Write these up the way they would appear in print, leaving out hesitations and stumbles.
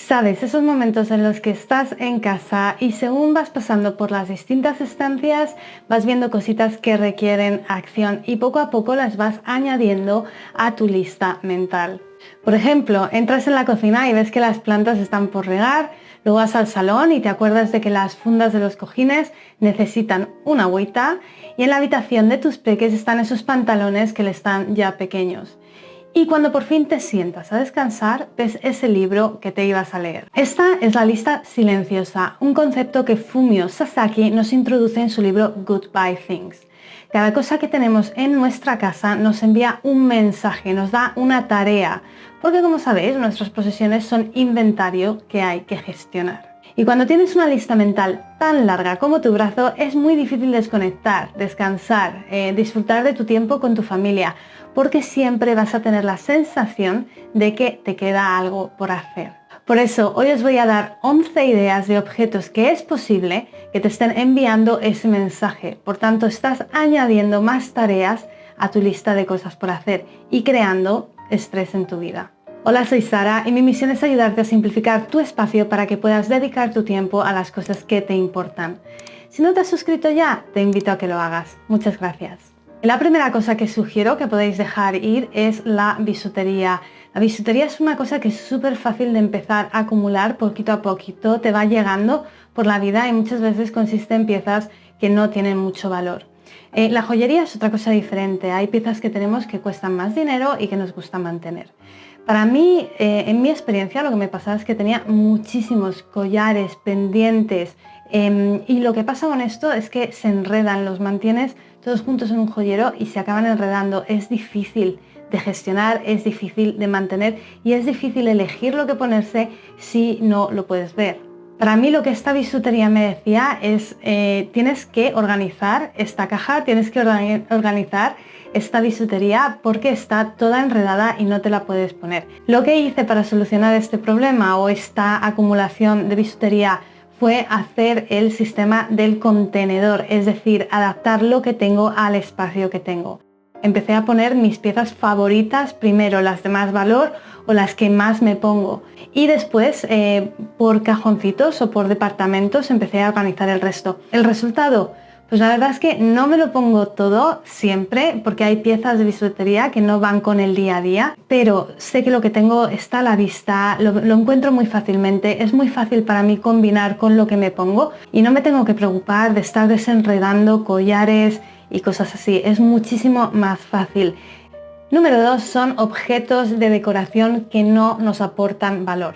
Sabes, esos momentos en los que estás en casa y según vas pasando por las distintas estancias, vas viendo cositas que requieren acción y poco a poco las vas añadiendo a tu lista mental. Por ejemplo, entras en la cocina y ves que las plantas están por regar, luego vas al salón y te acuerdas de que las fundas de los cojines necesitan una agüita y en la habitación de tus peques están esos pantalones que le están ya pequeños. Y cuando por fin te sientas a descansar, ves ese libro que te ibas a leer. Esta es la lista silenciosa, un concepto que Fumio Sasaki nos introduce en su libro Goodbye Things. Cada cosa que tenemos en nuestra casa nos envía un mensaje, nos da una tarea, porque como sabéis, nuestras posesiones son inventario que hay que gestionar. Y cuando tienes una lista mental tan larga como tu brazo, es muy difícil desconectar, descansar, disfrutar de tu tiempo con tu familia, porque siempre vas a tener la sensación de que te queda algo por hacer. Por eso, hoy os voy a dar 11 ideas de objetos que es posible que te estén enviando ese mensaje. Por tanto, estás añadiendo más tareas a tu lista de cosas por hacer y creando estrés en tu vida. Hola, soy Sara y mi misión es ayudarte a simplificar tu espacio para que puedas dedicar tu tiempo a las cosas que te importan. Si no te has suscrito ya, te invito a que lo hagas. Muchas gracias. La primera cosa que sugiero que podéis dejar ir es la bisutería. La bisutería es una cosa que es súper fácil de empezar a acumular poquito a poquito, te va llegando por la vida y muchas veces consiste en piezas que no tienen mucho valor. La joyería es otra cosa diferente, hay piezas que tenemos que cuestan más dinero y que nos gusta mantener. Para mí, en mi experiencia, lo que me pasaba es que tenía muchísimos collares, pendientes, y lo que pasa con esto es que se enredan, los mantienes todos juntos en un joyero y se acaban enredando. Es difícil de gestionar, es difícil de mantener y es difícil elegir lo que ponerse si no lo puedes ver. Para mí lo que esta bisutería me decía es tienes que organizar esta caja, tienes que organizar esta bisutería porque está toda enredada y no te la puedes poner. Lo que hice para solucionar este problema o esta acumulación de bisutería fue hacer el sistema del contenedor, es decir, adaptar lo que tengo al espacio que tengo. Empecé a poner mis piezas favoritas primero, las de más valor o las que más me pongo. Y después, por cajoncitos o por departamentos, empecé a organizar el resto. ¿El resultado? Pues la verdad es que no me lo pongo todo siempre, porque hay piezas de bisutería que no van con el día a día, pero sé que lo que tengo está a la vista, lo encuentro muy fácilmente, es muy fácil para mí combinar con lo que me pongo y no me tengo que preocupar de estar desenredando collares y cosas así, es muchísimo más fácil. Número 2 son objetos de decoración que no nos aportan valor.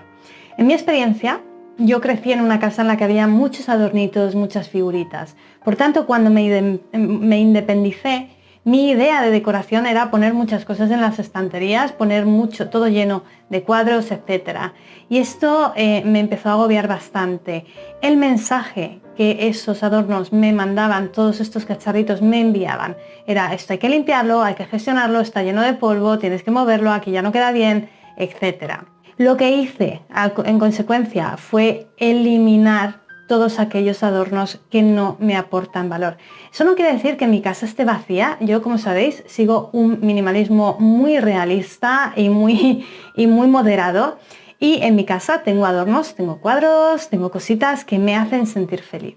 En mi experiencia, yo crecí en una casa en la que había muchos adornitos, muchas figuritas. Por tanto, cuando me independicé, mi idea de decoración era poner muchas cosas en las estanterías, poner todo lleno de cuadros, etc. Y esto me empezó a agobiar bastante. El mensaje que esos adornos me mandaban, todos estos cacharritos me enviaban, era esto hay que limpiarlo, hay que gestionarlo, está lleno de polvo, tienes que moverlo, aquí ya no queda bien, etc. Lo que hice en consecuencia fue eliminar todos aquellos adornos que no me aportan valor. Eso no quiere decir que mi casa esté vacía. Yo, como sabéis, sigo un minimalismo muy realista y muy moderado. Y en mi casa tengo adornos, tengo cuadros, tengo cositas que me hacen sentir feliz.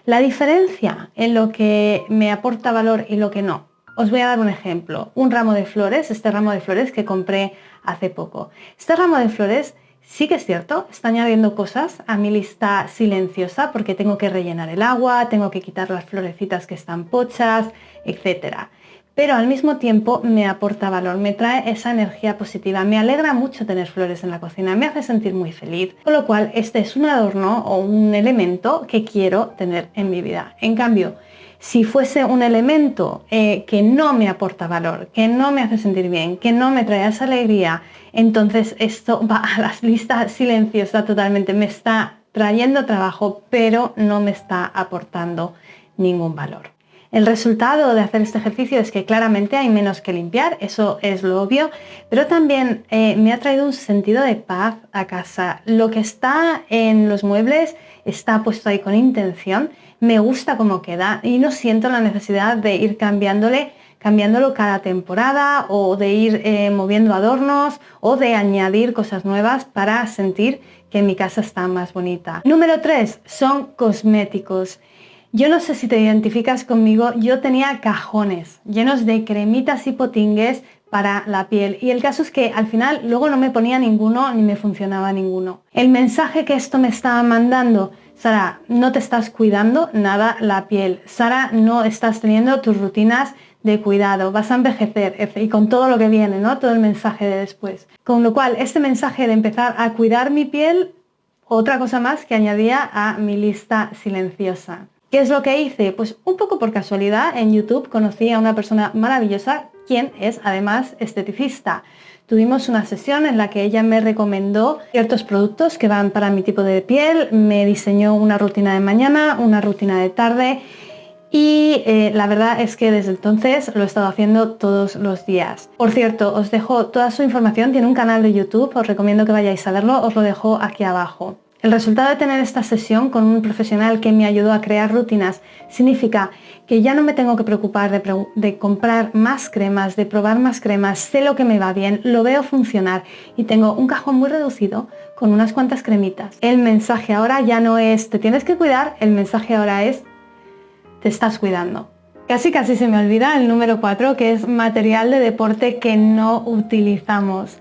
La diferencia en lo que me aporta valor y lo que no. Os voy a dar un ejemplo. Un ramo de flores, este ramo de flores que compré hace poco. Este ramo de flores sí que es cierto, está añadiendo cosas a mi lista silenciosa porque tengo que rellenar el agua, tengo que quitar las florecitas que están pochas, etc. Pero al mismo tiempo me aporta valor, me trae esa energía positiva, me alegra mucho tener flores en la cocina, me hace sentir muy feliz, con lo cual este es un adorno o un elemento que quiero tener en mi vida. En cambio, si fuese un elemento que no me aporta valor, que no me hace sentir bien, que no me trae esa alegría, entonces esto va a la lista silenciosa totalmente, me está trayendo trabajo, pero no me está aportando ningún valor. El resultado de hacer este ejercicio es que claramente hay menos que limpiar, eso es lo obvio, pero también me ha traído un sentido de paz a casa. Lo que está en los muebles está puesto ahí con intención, me gusta cómo queda y no siento la necesidad de ir cambiándole cambiándolo cada temporada o de ir moviendo adornos o de añadir cosas nuevas para sentir que mi casa está más bonita. Número 3 son cosméticos. Yo no sé si te identificas conmigo, yo tenía cajones llenos de cremitas y potingues para la piel y el caso es que al final luego no me ponía ninguno ni me funcionaba ninguno. El mensaje que esto me estaba mandando: Sara, no te estás cuidando nada la piel. Sara, no estás teniendo tus rutinas de cuidado, vas a envejecer y con todo lo que viene, ¿no? Todo el mensaje de después. Con lo cual, este mensaje de empezar a cuidar mi piel, otra cosa más que añadía a mi lista silenciosa. ¿Qué es lo que hice? Pues un poco por casualidad en YouTube conocí a una persona maravillosa, quien es además esteticista. Tuvimos una sesión en la que ella me recomendó ciertos productos que van para mi tipo de piel, me diseñó una rutina de mañana, una rutina de tarde y la verdad es que desde entonces lo he estado haciendo todos los días. Por cierto, os dejo toda su información, tiene un canal de YouTube, os recomiendo que vayáis a verlo, os lo dejo aquí abajo. El resultado de tener esta sesión con un profesional que me ayudó a crear rutinas significa que ya no me tengo que preocupar de comprar más cremas, de probar más cremas, sé lo que me va bien, lo veo funcionar y tengo un cajón muy reducido con unas cuantas cremitas. El mensaje ahora ya no es te tienes que cuidar, el mensaje ahora es te estás cuidando. Casi se me olvida el número 4, que es material de deporte que no utilizamos.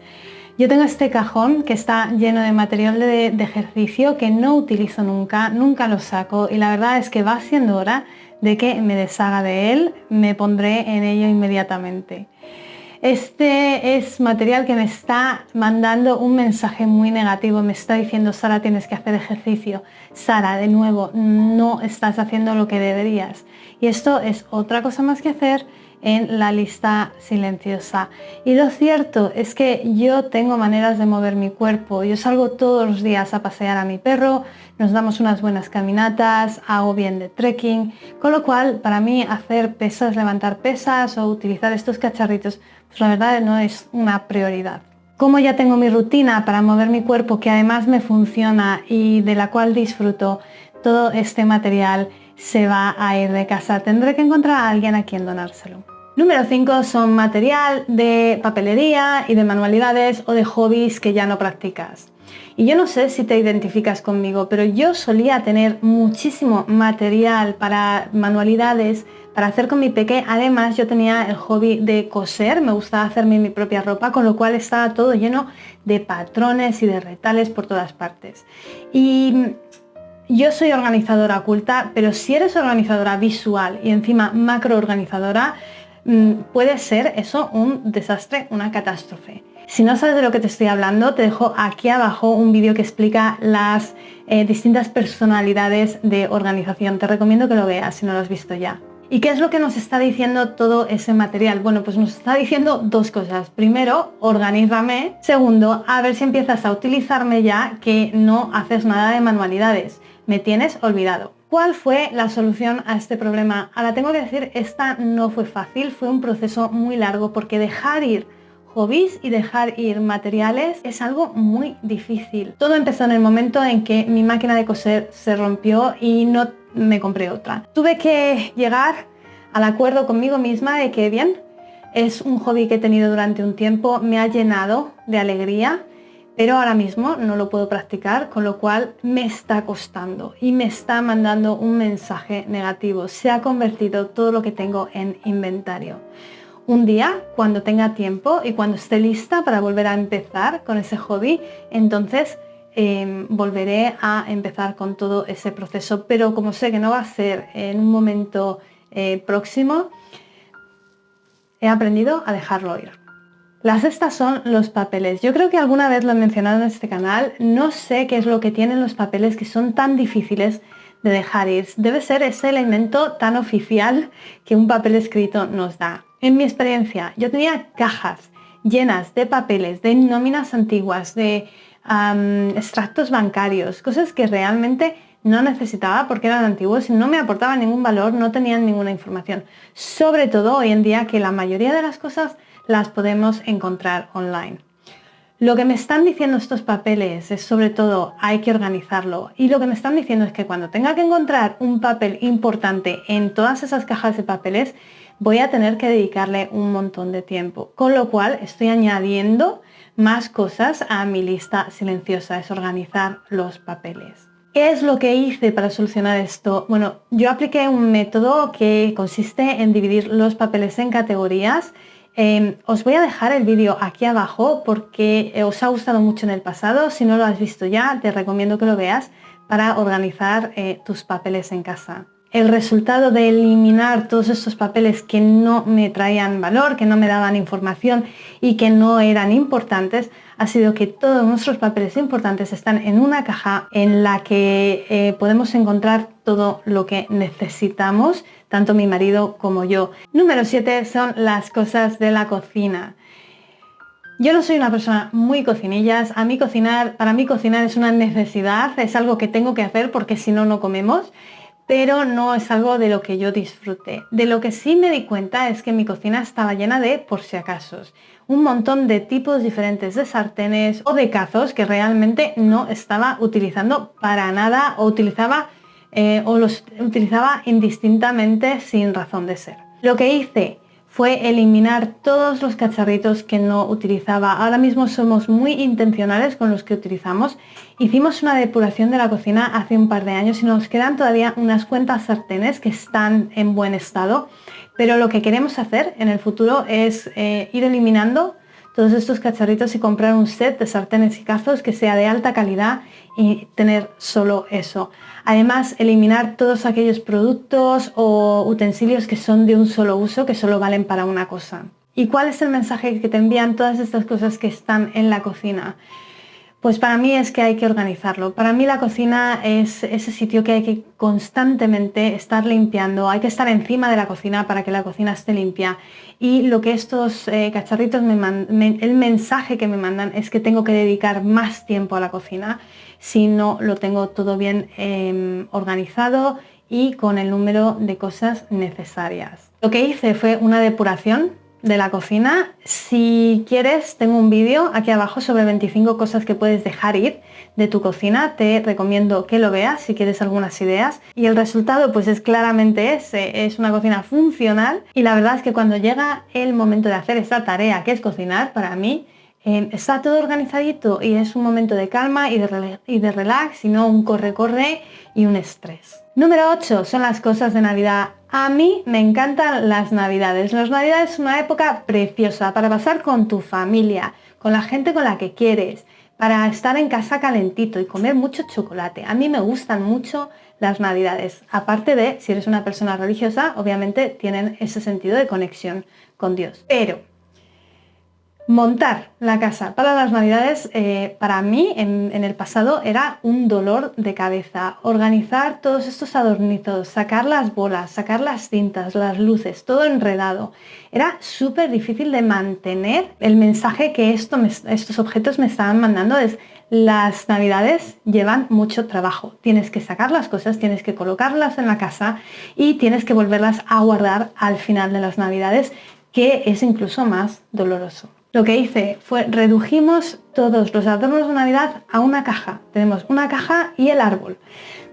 Yo tengo este cajón que está lleno de material de ejercicio que no utilizo nunca lo saco y la verdad es que va siendo hora de que me deshaga de él, me pondré en ello inmediatamente. Este es material que me está mandando un mensaje muy negativo, me está diciendo: Sara, tienes que hacer ejercicio, Sara, de nuevo, no estás haciendo lo que deberías. Y esto es otra cosa más que hacer en la lista silenciosa. Y lo cierto es que yo tengo maneras de mover mi cuerpo. Yo salgo todos los días a pasear a mi perro, nos damos unas buenas caminatas, hago bien de trekking, con lo cual para mí hacer pesas, levantar pesas o utilizar estos cacharritos, pues la verdad no es una prioridad. Como ya tengo mi rutina para mover mi cuerpo que además me funciona y de la cual disfruto, todo este material se va a ir de casa. Tendré que encontrar a alguien a quien donárselo. Número 5 son material de papelería y de manualidades o de hobbies que ya no practicas. Y yo no sé si te identificas conmigo, pero yo solía tener muchísimo material para manualidades, para hacer con mi peque. Además, yo tenía el hobby de coser, me gustaba hacerme mi propia ropa, con lo cual estaba todo lleno de patrones y de retales por todas partes. Y yo soy organizadora oculta, pero si eres organizadora visual y encima macro organizadora, puede ser eso un desastre, una catástrofe. Si no sabes de lo que te estoy hablando, te dejo aquí abajo un vídeo que explica las distintas personalidades de organización. Te recomiendo que lo veas si no lo has visto ya. ¿Y qué es lo que nos está diciendo todo ese material? Bueno, pues nos está diciendo dos cosas. Primero, organízame. Segundo, a ver si empiezas a utilizarme ya que no haces nada de manualidades. Me tienes olvidado. ¿Cuál fue la solución a este problema? Ahora tengo que decir, esta no fue fácil, fue un proceso muy largo porque dejar ir hobbies y dejar ir materiales es algo muy difícil. Todo empezó en el momento en que mi máquina de coser se rompió y no me compré otra. Tuve que llegar al acuerdo conmigo misma de que bien, es un hobby que he tenido durante un tiempo, me ha llenado de alegría, pero ahora mismo no lo puedo practicar, con lo cual me está costando y me está mandando un mensaje negativo. Se ha convertido todo lo que tengo en inventario. Un día, cuando tenga tiempo y cuando esté lista para volver a empezar con ese hobby, entonces volveré a empezar con todo ese proceso. Pero como sé que no va a ser en un momento próximo, he aprendido a dejarlo ir. Las estas son los papeles. Yo creo que alguna vez lo he mencionado en este canal. No sé qué es lo que tienen los papeles que son tan difíciles de dejar ir. Debe ser ese elemento tan oficial que un papel escrito nos da. En mi experiencia, yo tenía cajas llenas de papeles, de nóminas antiguas, de extractos bancarios, cosas que realmente no necesitaba porque eran antiguos y no me aportaban ningún valor, no tenían ninguna información. Sobre todo hoy en día que la mayoría de las cosas las podemos encontrar online. Lo que me están diciendo estos papeles es sobre todo hay que organizarlo y lo que me están diciendo es que cuando tenga que encontrar un papel importante en todas esas cajas de papeles voy a tener que dedicarle un montón de tiempo. Con lo cual estoy añadiendo más cosas a mi lista silenciosa, es organizar los papeles. ¿Qué es lo que hice para solucionar esto? Bueno, yo apliqué un método que consiste en dividir los papeles en categorías. Os voy a dejar el vídeo aquí abajo porque os ha gustado mucho en el pasado. Si no lo has visto ya, te recomiendo que lo veas para organizar tus papeles en casa. El resultado de eliminar todos estos papeles que no me traían valor, que no me daban información y que no eran importantes, ha sido que todos nuestros papeles importantes están en una caja en la que podemos encontrar todo lo que necesitamos, tanto mi marido como yo. Número 7 son las cosas de la cocina. Yo no soy una persona muy cocinillas, para mí cocinar es una necesidad, es algo que tengo que hacer porque si no, no comemos, pero no es algo de lo que yo disfrute. De lo que sí me di cuenta es que mi cocina estaba llena de por si acasos, un montón de tipos diferentes de sartenes o de cazos que realmente no estaba utilizando para nada o los utilizaba indistintamente sin razón de ser. Lo que hice fue eliminar todos los cacharritos que no utilizaba. Ahora mismo somos muy intencionales con los que utilizamos. Hicimos una depuración de la cocina hace un par de años y nos quedan todavía unas cuantas sartenes que están en buen estado, pero lo que queremos hacer en el futuro es ir eliminando todos estos cacharritos y comprar un set de sartenes y cazos que sea de alta calidad y tener solo eso. Además, eliminar todos aquellos productos o utensilios que son de un solo uso, que solo valen para una cosa. ¿Y cuál es el mensaje que te envían todas estas cosas que están en la cocina? Pues para mí es que hay que organizarlo. Para mí la cocina es ese sitio que hay que constantemente estar limpiando. Hay que estar encima de la cocina para que la cocina esté limpia. Y lo que estos cacharritos el mensaje que me mandan es que tengo que dedicar más tiempo a la cocina si no lo tengo todo bien organizado y con el número de cosas necesarias. Lo que hice fue una depuración de la cocina. Si quieres, tengo un vídeo aquí abajo sobre 25 cosas que puedes dejar ir de tu cocina. Te recomiendo que lo veas si quieres algunas ideas. Y el resultado pues es claramente ese, es una cocina funcional y la verdad es que cuando llega el momento de hacer esta tarea que es cocinar, para mí está todo organizadito y es un momento de calma y de relax y no un corre-corre y un estrés. Número 8 son las cosas de Navidad. A mí me encantan las Navidades. Las Navidades es una época preciosa para pasar con tu familia, con la gente con la que quieres, para estar en casa calentito y comer mucho chocolate. A mí me gustan mucho las Navidades. Aparte de, si eres una persona religiosa, obviamente tienen ese sentido de conexión con Dios. Pero montar la casa para las Navidades, para mí en el pasado era un dolor de cabeza. Organizar todos estos adornitos, sacar las bolas, sacar las cintas, las luces, todo enredado. Era súper difícil de mantener. El mensaje que estos objetos me estaban mandando es: las Navidades llevan mucho trabajo. Tienes que sacar las cosas, tienes que colocarlas en la casa y tienes que volverlas a guardar al final de las Navidades, que es incluso más doloroso. Lo que hice fue redujimos todos los adornos de Navidad a una caja. Tenemos una caja y el árbol.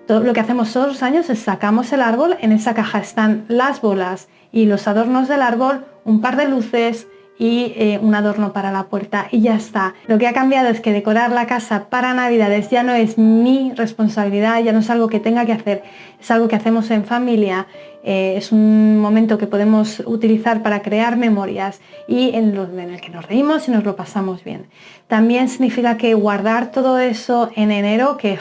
Todo lo que hacemos todos los años es sacamos el árbol, en esa caja están las bolas y los adornos del árbol, un par de luces y un adorno para la puerta y ya está. Lo que ha cambiado es que decorar la casa para Navidades ya no es mi responsabilidad, ya no es algo que tenga que hacer, es algo que hacemos en familia. Es un momento que podemos utilizar para crear memorias y en el que nos reímos y nos lo pasamos bien. También significa que guardar todo eso en enero, que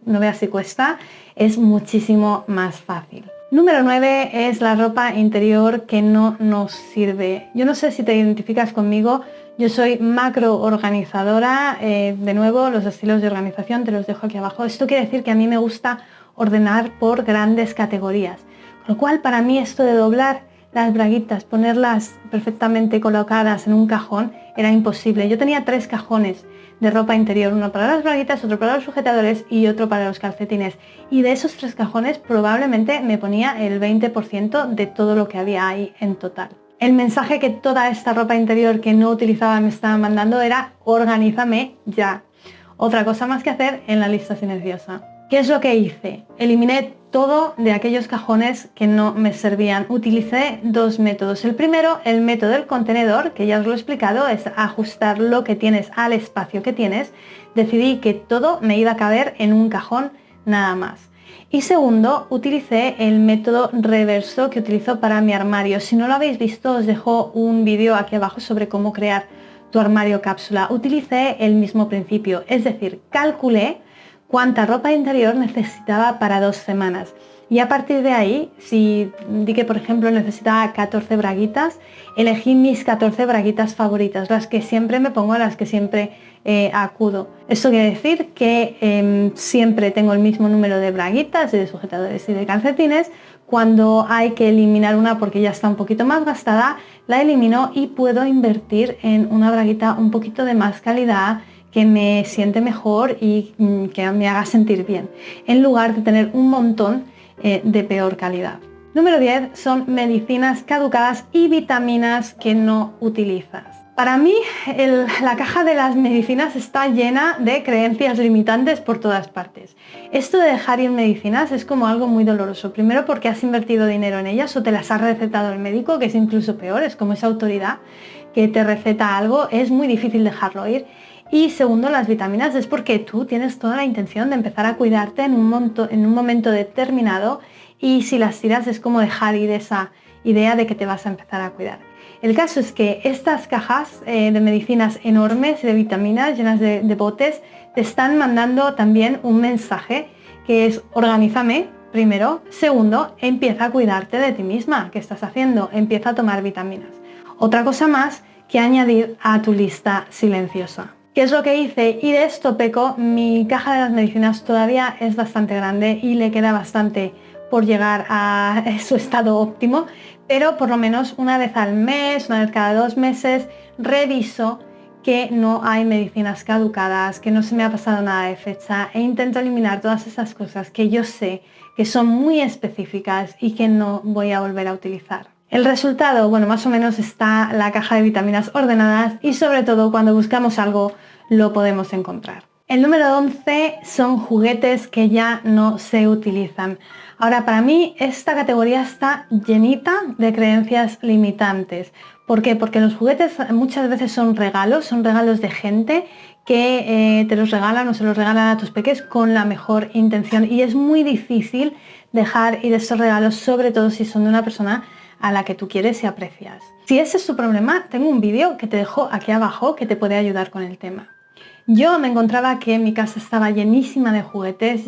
no veas si cuesta, es muchísimo más fácil. Número 9 es la ropa interior que no nos sirve. Yo no sé si te identificas conmigo, yo soy macro organizadora. De nuevo, los estilos de organización te los dejo aquí abajo. Esto quiere decir que a mí me gusta ordenar por grandes categorías. Con lo cual, para mí esto de doblar las braguitas, ponerlas perfectamente colocadas en un cajón, era imposible. Yo tenía 3 cajones de ropa interior, uno para las braguitas, otro para los sujetadores y otro para los calcetines. Y de esos 3 cajones probablemente me ponía el 20% de todo lo que había ahí en total. El mensaje que toda esta ropa interior que no utilizaba me estaba mandando era: organízame ya. Otra cosa más que hacer en la lista silenciosa. ¿Qué es lo que hice? Eliminé todo de aquellos cajones que no me servían. Utilicé dos métodos. El primero, el método del contenedor, que ya os lo he explicado, es ajustar lo que tienes al espacio que tienes. Decidí que todo me iba a caber en un cajón nada más. Y segundo, utilicé el método reverso que utilizo para mi armario. Si no lo habéis visto, os dejo un vídeo aquí abajo sobre cómo crear tu armario cápsula. Utilicé el mismo principio, es decir, calculé cuánta ropa interior necesitaba para 2 semanas. Y a partir de ahí, si di que por ejemplo necesitaba 14 braguitas, elegí mis 14 braguitas favoritas, las que siempre me pongo, las que siempre acudo. Esto quiere decir que siempre tengo el mismo número de braguitas, de sujetadores y de calcetines. Cuando hay que eliminar una porque ya está un poquito más gastada, la elimino y puedo invertir en una braguita un poquito de más calidad, que me siente mejor y que me haga sentir bien, en lugar de tener un montón de peor calidad. Número 10 son medicinas caducadas y vitaminas que no utilizas. Para mí, la caja de las medicinas está llena de creencias limitantes por todas partes. Esto de dejar ir medicinas es como algo muy doloroso. Primero porque has invertido dinero en ellas o te las ha recetado el médico, que es incluso peor, es como esa autoridad que te receta algo, es muy difícil dejarlo ir. Y segundo, las vitaminas es porque tú tienes toda la intención de empezar a cuidarte en un momento determinado, y si las tiras es como dejar ir esa idea de que te vas a empezar a cuidar. El caso es que estas cajas de medicinas enormes, de vitaminas llenas de botes, te están mandando también un mensaje que es: organízame primero, segundo, empieza a cuidarte de ti misma. ¿Qué estás haciendo? Empieza a tomar vitaminas. Otra cosa más que añadir a tu lista silenciosa. ¿Qué es lo que hice? Y de esto peco. Mi caja de las medicinas todavía es bastante grande y le queda bastante por llegar a su estado óptimo, pero por lo menos una vez al mes, una vez cada 2 meses, reviso que no hay medicinas caducadas, que no se me ha pasado nada de fecha, e intento eliminar todas esas cosas que yo sé que son muy específicas y que no voy a volver a utilizar. El resultado, bueno, más o menos está la caja de vitaminas ordenadas, y sobre todo cuando buscamos algo lo podemos encontrar. El número 11 son juguetes que ya no se utilizan. Ahora, para mí esta categoría está llenita de creencias limitantes. ¿Por qué? Porque los juguetes muchas veces son regalos de gente que te los regalan o se los regalan a tus peques con la mejor intención, y es muy difícil dejar ir estos regalos, sobre todo si son de una persona a la que tú quieres y aprecias. Si ese es tu problema, tengo un vídeo que te dejo aquí abajo que te puede ayudar con el tema. Yo me encontraba que mi casa estaba llenísima de juguetes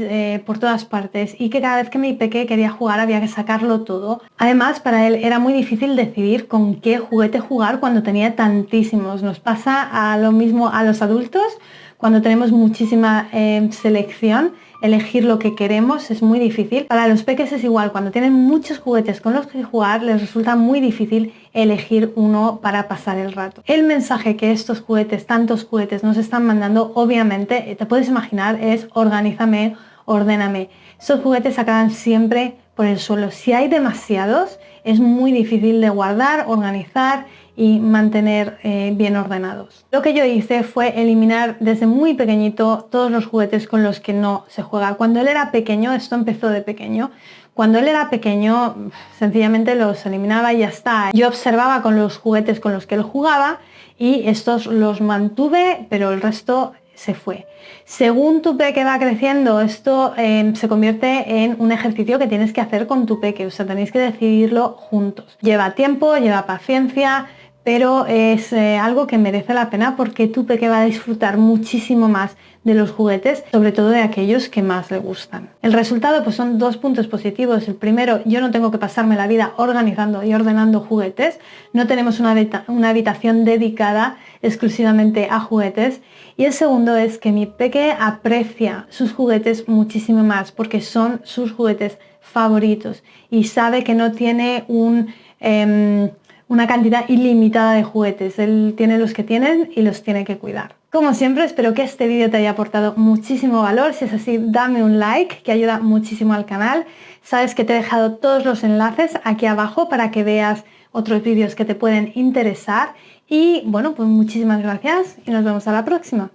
por todas partes, y que cada vez que mi peque quería jugar había que sacarlo todo. Además, para él era muy difícil decidir con qué juguete jugar cuando tenía tantísimos. Nos pasa a lo mismo a los adultos. Cuando tenemos muchísima selección, elegir lo que queremos es muy difícil. Para los peques es igual, cuando tienen muchos juguetes con los que jugar, les resulta muy difícil elegir uno para pasar el rato. El mensaje que estos juguetes, tantos juguetes, nos están mandando, obviamente, te puedes imaginar, es: organízame, ordéname. Estos juguetes acaban siempre por el suelo. Si hay demasiados, es muy difícil de guardar, organizar y mantener bien ordenados. Lo que yo hice fue eliminar desde muy pequeñito todos los juguetes con los que no se juega. Cuando él era pequeño, esto empezó de pequeño, cuando él era pequeño sencillamente los eliminaba y ya está. Yo observaba con los juguetes con los que él jugaba y estos los mantuve, pero el resto se fue. Según tu peque va creciendo, esto se convierte en un ejercicio que tienes que hacer con tu peque, o sea, tenéis que decidirlo juntos. Lleva tiempo, lleva paciencia, pero es algo que merece la pena, porque tu peque va a disfrutar muchísimo más de los juguetes, sobre todo de aquellos que más le gustan. El resultado pues son 2 puntos positivos. El primero, yo no tengo que pasarme la vida organizando y ordenando juguetes, no tenemos una habitación dedicada exclusivamente a juguetes. Y el segundo es que mi peque aprecia sus juguetes muchísimo más, porque son sus juguetes favoritos y sabe que no tiene una cantidad ilimitada de juguetes. Él tiene los que tienen y los tiene que cuidar. Como siempre, espero que este vídeo te haya aportado muchísimo valor. Si es así, dame un like, que ayuda muchísimo al canal. Sabes que te he dejado todos los enlaces aquí abajo para que veas otros vídeos que te pueden interesar. Y bueno, pues muchísimas gracias y nos vemos a la próxima.